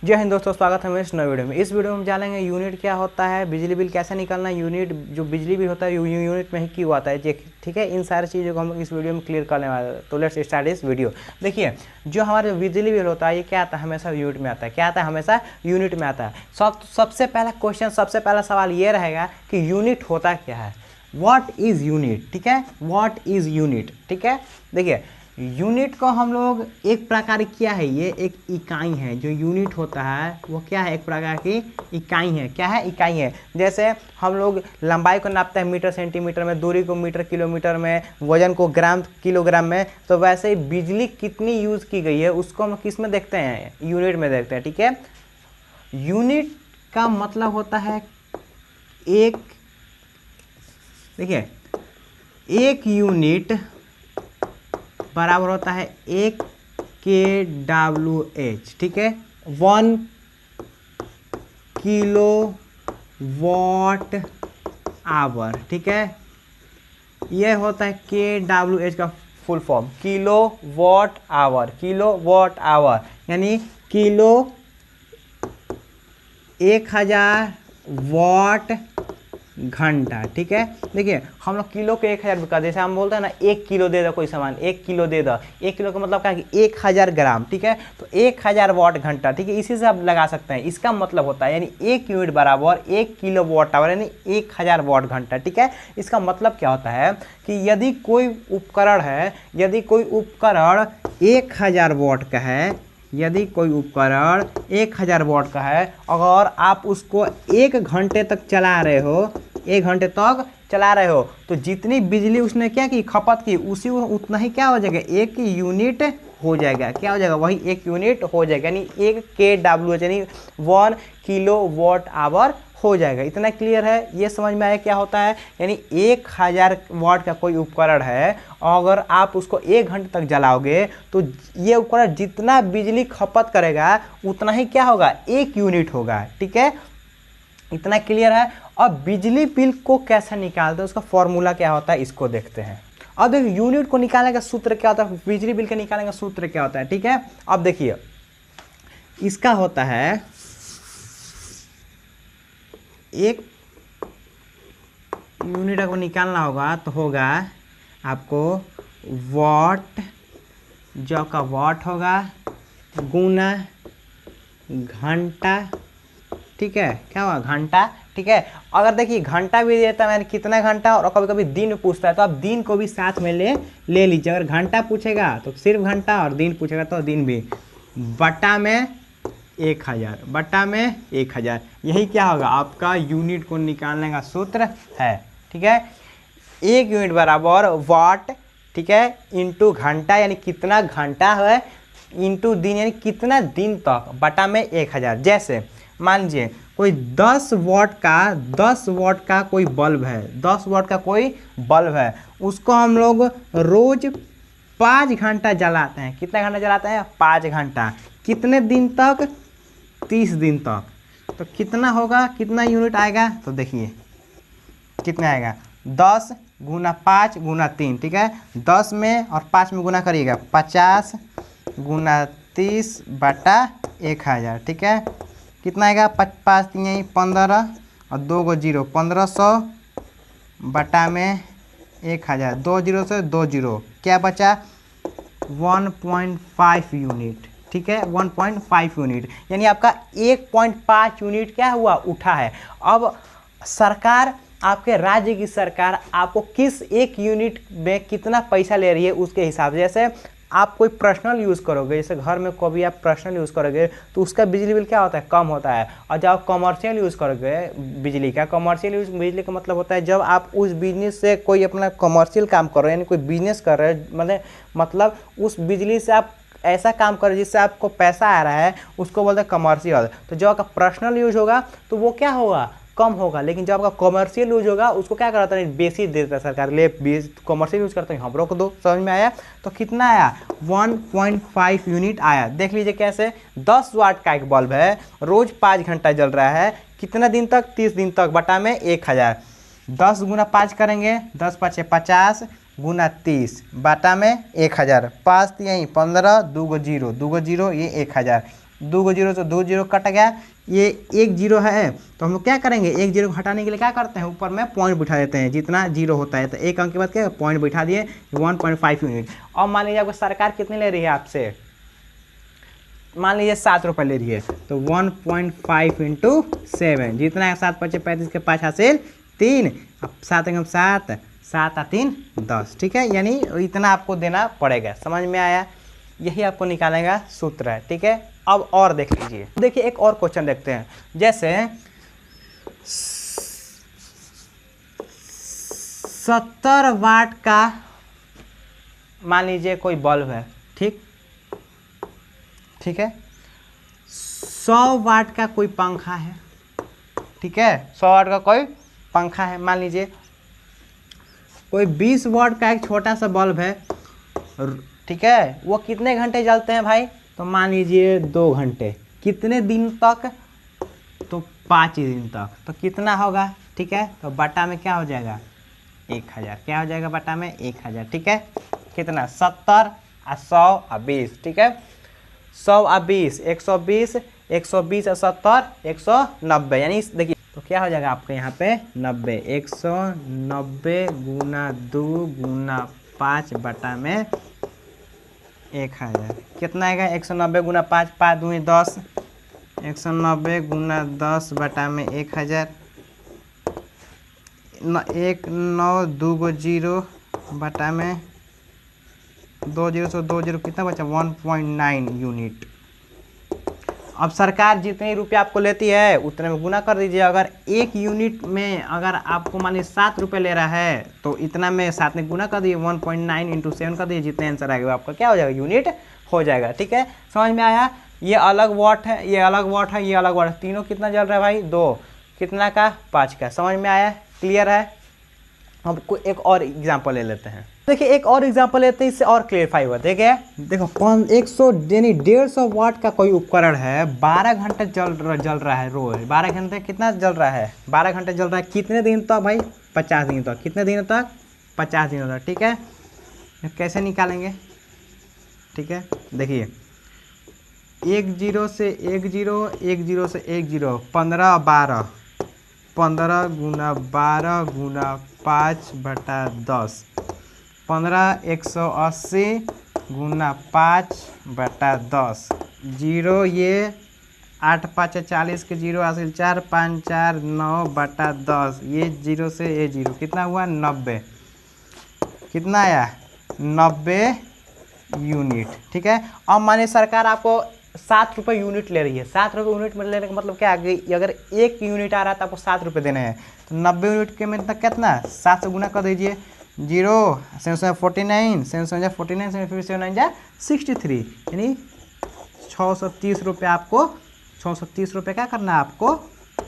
जय हिंद दोस्तों, स्वागत है मेरे इस नए वीडियो में। इस वीडियो में हम जानेंगे यूनिट क्या होता है, बिजली बिल कैसे निकालना है, यूनिट जो बिजली बिल होता है यूनिट में ही क्यों आता है, ठीक है। इन सारी चीज़ों को हम लोग इस वीडियो में क्लियर करने वाले हैं। तो लेट्स स्टार्ट इस वीडियो। देखिए, जो हमारा बिजली बिल होता है ये क्या आता है, हमेशा यूनिट में आता है। क्या आता है? हमेशा यूनिट में आता है। सबसे पहला क्वेश्चन, सबसे पहला सवाल ये रहेगा कि यूनिट होता क्या है। व्हाट इज़ यूनिट, ठीक है। व्हाट इज़ यूनिट, ठीक है। देखिए, यूनिट को हम लोग एक प्रकार क्या है, ये एक इकाई है। जो यूनिट होता है वो क्या है, एक प्रकार की इकाई है। क्या है? इकाई है। जैसे हम लोग लंबाई को नापते हैं मीटर सेंटीमीटर में, दूरी को मीटर किलोमीटर में, वजन को ग्राम किलोग्राम में, तो वैसे ही बिजली कितनी यूज़ की गई है उसको हम किस में देखते हैं, यूनिट में देखते हैं, ठीक है। यूनिट का मतलब होता है एक, देखिए, एक यूनिट बराबर होता है 1 kWh, ठीक है। 1 किलोवाट आवर, ठीक है। ये होता है kWh का full form, kilowatt hour. Kilowatt hour यानी किलो 1000 वाट घंटा, ठीक है। देखिए, हम लोग किलो के 1000 का, जैसे हम बोलते हैं ना 1 किलो दे दो कोई सामान, 1 किलो दे दो। 1 किलो का मतलब क्या है कि 1000 ग्राम, ठीक है। तो 1000 वाट घंटा, ठीक है, इसी से आप लगा सकते हैं। इसका मतलब होता है यानी 1 यूनिट बराबर 1 किलो वाट आवर यानी 1000 वाट घंटा, ठीक है। इसका मतलब क्या होता है कि यदि कोई उपकरण है, यदि कोई उपकरण 1000 वाट का है, यदि कोई उपकरण 1000 वाट का है, अगर आप उसको 1 घंटे तक चला रहे हो, 1 घंटे तक चला रहे हो, तो जितनी बिजली उसने क्या की, खपत की, उसी उतना ही क्या हो जाएगा, 1 यूनिट हो जाएगा। क्या हो जाएगा? वही 1 यूनिट हो जाएगा, यानी 1 kWh यानी 1 किलोवाट आवर हो जाएगा। इतना क्लियर है? ये समझ में आया क्या होता है। यानी 1000 वाट का कोई उपकरण है, अगर आप उसको 1 घंटे तक जलाओगे तो ये उपकरण जितना बिजली खपत करेगा उतना ही क्या होगा, 1 यूनिट होगा, ठीक है। इतना क्लियर है। अब बिजली बिल को कैसे निकालते हैं, उसका फॉर्मूला क्या होता है, इसको देखते हैं। अब देखिए, यूनिट को निकालने का सूत्र क्या होता है, बिजली बिल के निकालने का सूत्र क्या होता है, ठीक है। अब देखिए, इसका होता है एक यूनिट को निकालना होगा तो होगा आपको वाट, जो का वाट होगा, गुना घंटा, ठीक है। क्या हुआ? घंटा, ठीक है। अगर देखिए घंटा भी देता है, मैंने कितना घंटा, और कभी कभी दिन पूछता है तो आप दिन को भी साथ में ले लीजिए। अगर घंटा पूछेगा तो सिर्फ घंटा, और दिन पूछेगा तो दिन भी। बटा में 1000, बटा में 1000, यही क्या होगा, आपका यूनिट को निकालने का सूत्र है, ठीक है। 1 यूनिट बराबर वाट, ठीक है, इंटू घंटा यानी कितना घंटा है, इंटू दिन यानी कितना दिन तक, बटा में 1000। जैसे मान लीजिए कोई 10 वाट का कोई बल्ब है, 10 वाट का कोई बल्ब है, उसको हम लोग रोज 5 घंटा जलाते हैं। कितना घंटा जलाते हैं? 5 घंटा। कितने दिन तक? 30 दिन तक। तो कितना होगा, कितना यूनिट आएगा, तो देखिए कितना आएगा, 10 गुना 5 गुना 3, ठीक है। 10 में और 5 में गुना करिएगा, 50 गुना 30 बटा 1000, ठीक है। कितना आएगा, 5 3 15 और 2 को 0, 1500 बटा में 1000, 2 0 से 2 0, क्या बचा, 1.5 यूनिट, ठीक है। 1.5 यूनिट यानी आपका 1.5 यूनिट क्या हुआ, उठा है। अब सरकार, आपके राज्य की सरकार आपको किस 1 यूनिट में कितना पैसा ले रही है उसके हिसाब से, जैसे आप कोई पर्सनल यूज़ करोगे, जैसे घर में कभी आप पर्सनल यूज़ करोगे तो उसका बिजली बिल क्या होता है, कम होता है। और जब आप कमर्शियल यूज़ करोगे बिजली का, कमर्शियल यूज़ बिजली का मतलब होता है जब आप उस बिजनेस से कोई अपना कमर्शियल काम कर रहे हो, यानी कोई बिजनेस कर रहे हो, मतलब उस बिजली से आप ऐसा काम करो जिससे आपको पैसा आ रहा है, उसको बोलते हैं कमर्शियल। तो जब आपका पर्सनल यूज होगा तो वो क्या होगा, कम होगा। लेकिन जब आपका कमर्शियल यूज होगा उसको क्या कराता है, बेसी देता है सरकार, ले कमर्शियल यूज करते हैं, हम लोग को दो। समझ में आया? तो कितना आया, 1.5 यूनिट आया। देख लीजिए कैसे, 10 वाट का एक बल्ब है, रोज 5 घंटा जल रहा है, कितना दिन तक, 30 दिन तक, बटा में 1000। 10 गुना 5 करेंगे, 10 5 50 गुना 30 बाटा में 1000, 5 3 15, 2 0 2 0 ये 1000। 2 को जीरो से 2 जीरो कट गया, ये 1 जीरो है तो हम लोग क्या करेंगे, 1 जीरो को हटाने के लिए क्या करते हैं, ऊपर में पॉइंट बिठा देते हैं, जितना जीरो होता है तो एक अंक के बाद क्या पॉइंट बिठा दिए 1.5 यूनिट। और मान लीजिए आपको सरकार कितने ले रही है आपसे, मान लीजिए 7 रुपये ले रही है, तो 1.5 इंटू 7, जितना है 7 पच्चीस 35 के 5 हासिल 3, अब 7 एकम 7, 7 और 3 10, ठीक है, यानी इतना आपको देना पड़ेगा। समझ में आया, यही आपको निकालने का सूत्र है, ठीक है। अब और देख लीजिए, देखिए एक और क्वेश्चन देखते हैं, जैसे 70 वाट का मान लीजिए कोई बल्ब है, ठीक है, 100 वाट का कोई पंखा है, ठीक है, 100 वाट का कोई पंखा है, मान लीजिए कोई 20 वाट का एक छोटा सा बल्ब है, ठीक है, वो कितने घंटे जलते हैं भाई, तो मान लीजिए 2 घंटे, कितने दिन तक, तो 5 दिन तक, तो कितना होगा, ठीक है, तो बटा में क्या हो जाएगा 1000, क्या हो जाएगा बटा में 1000, ठीक है, कितना 70 और 100 और 20, ठीक है, 100 और 20 120, 120 और 70 190, यानी देखिए तो क्या हो जाएगा आपके यहाँ पे 90, 190 गुना 2 गुना 5 बटा में 1000, कितना आएगा 190 गुना 5, 5 दूनी 10, 190 गुना 10 बटा में 1000, 1 9 2 को 0 बटा में 2 जीरो से 2 जीरो कितना बचा 1.9 यूनिट। अब सरकार जितने रुपये आपको लेती है उतने में गुना कर दीजिए, अगर 1 यूनिट में अगर आपको मान लीजिए 7 रुपये ले रहा है तो इतना में 7 में गुना कर दीजिए, 1.9 इंटू 7 कर दीजिए, जितने आंसर आएगा आपका क्या हो जाएगा यूनिट हो जाएगा, ठीक है। समझ में आया, ये अलग वाट है, ये अलग वाट है, ये अलग वाट है, तीनों कितना जल रहा है भाई 2, कितना का 5 का, समझ में आया, क्लियर है। हम कोई एक और एग्जाम्पल ले लेते हैं, देखिए एक और एग्जांपल लेते हैं, इससे और क्लियरफाई हुआ, देखिए देखो 100 यानी 150 वाट का कोई उपकरण है, 12 घंटे जल रहा है रोज, 12 घंटे कितना जल रहा है 12 घंटे जल रहा है, कितने दिन तक भाई 50 दिन तक, कितने दिन तक 50 दिन तक, ठीक है, कैसे निकालेंगे, ठीक है, देखिए 1 0 से 1 0 1 0 से 1 0 15 12, 15 गुना 12 गुना 5 बटा 10, 15 180 गुना 5 बटा 10, 0 ये 8 5 40 के 0 हासिल 4 5 4 9 बटा 10, ये 0 से ये 0 कितना हुआ 90, कितना आया 90 यूनिट, ठीक है। अब मानिए सरकार आपको 7 रुपये यूनिट ले रही है, 7 रुपये यूनिट में लेने का मतलब क्या है, अगर 1 यूनिट आ रहा है तो आपको 7 रुपये देने हैं, तो 90 यूनिट के में तक कितना 7 से गुना कर दीजिए, 0 7 49 7 49 फिर 7 63, यानी 630 रुपये आपको 630 रुपये क्या करना है आपको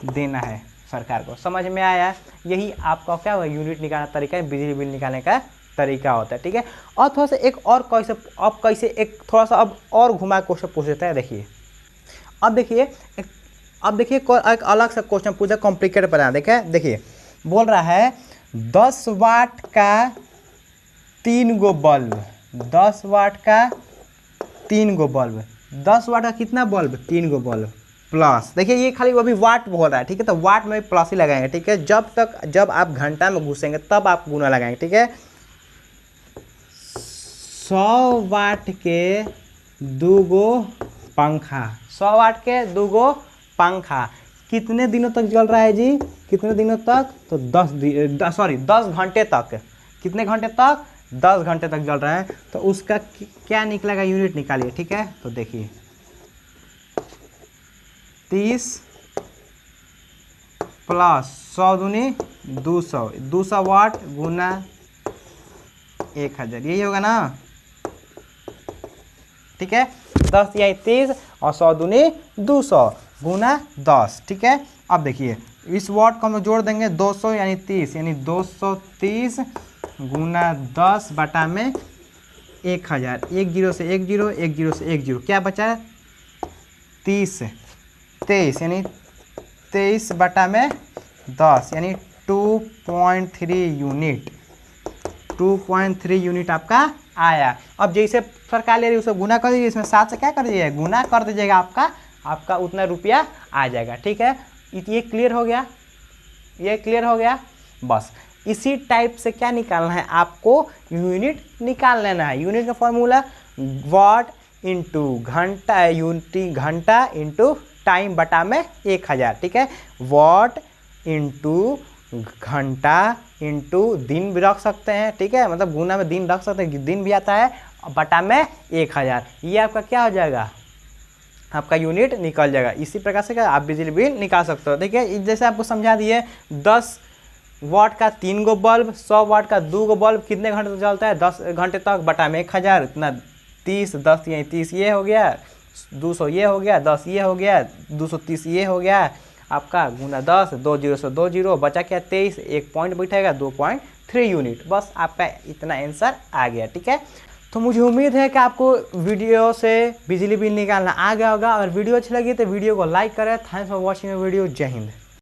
देना है सरकार को। समझ में आया, यही आपका क्या हुआ यूनिट निकालने का तरीका है, बिजली बिल निकालने का तरीका होता है, ठीक है। और थोड़ा सा एक और कैसे एक थोड़ा सा अब और घुमा क्वेश्चन पूछ लेता है, देखिए अब देखिए एक अलग सा क्वेश्चन पूछा, कॉम्प्लिकेटेड बना, देखिए बोल रहा है 10 वाट का 3 गो बल्ब, 10 वाट का 3 गो बल्ब, 10 वाट का कितना बल्ब 3 गो बल्ब प्लस, देखिए ये खाली अभी वाट बोल रहा है, ठीक है, तो वाट में प्लस ही लगाएंगे, ठीक है, जब आप घंटा में घुसेंगे तब आप गुना लगाएंगे, ठीक है। 100 वाट के 2 गो पंखा, 100 वाट के 2 गो पंखा कितने दिनों तक जल रहा है जी, कितने दिनों तक, तो 10 घंटे तक, कितने घंटे तक 10 घंटे तक जल रहा है, तो उसका क्या निकलेगा यूनिट निकालिए, ठीक है। तो देखिए 30 प्लस 100 दूनी 200 वाट गुना 1000, यही होगा ना, ठीक है, 10 या 30 और 100 दूनी 200 गुना 10, ठीक है। अब देखिए इस वाट को हम लोग जोड़ देंगे 200 यानी 30, यानी 230 गुना 10 बटा में 1000, 1 0 से 1 0 1 0 से 1 0, क्या बचा 23 यानी 23 बटा में 10 यानी 2.3 यूनिट, 2.3 यूनिट आपका आया। अब जैसे सरकार ले रही है उसे गुना कर दीजिए, इसमें 7 से क्या कर दीजिएगा, गुना कर दीजिएगा, आपका उतना रुपया आ जाएगा। ठीक है, ये क्लियर हो गया, ये क्लियर हो गया। बस इसी टाइप से क्या निकालना है आपको, यूनिट निकाल लेना है। यूनिट का फॉर्मूला वॉट इंटू घंटा, यूनिट घंटा इंटू टाइम बटा में 1000। ठीक है, वॉट इंटू घंटा इंटू दिन भी रख सकते हैं। ठीक है, मतलब गुना में दिन रख सकते हैं, दिन भी आता है, बटा में 1000। ये आपका क्या हो जाएगा, आपका यूनिट निकल जाएगा। इसी प्रकार से क्या आप बिजली बिल निकाल सकते हो। ठीक है, जैसे आपको समझा दिए 10 वाट का 3 गो बल्ब, 100 वाट का 2 गो बल्ब कितने घंटे तक चलता है, 10 घंटे तक, बटा में 1000, इतना 30, 10 ये 30 ये हो गया, 200 ये हो गया, 10 ये हो गया, 230 ये हो गया आपका, गुना 10, 2 0 से 2 0, बचा क्या 23, एक पॉइंट बैठेगा 2.3 यूनिट। बस आपका इतना आंसर आ गया। ठीक है, तो मुझे उम्मीद है कि आपको वीडियो से बिजली बिल निकालना आ गया होगा। और वीडियो अच्छी लगी तो वीडियो को लाइक करें। Thanks for watching video. जय हिंद।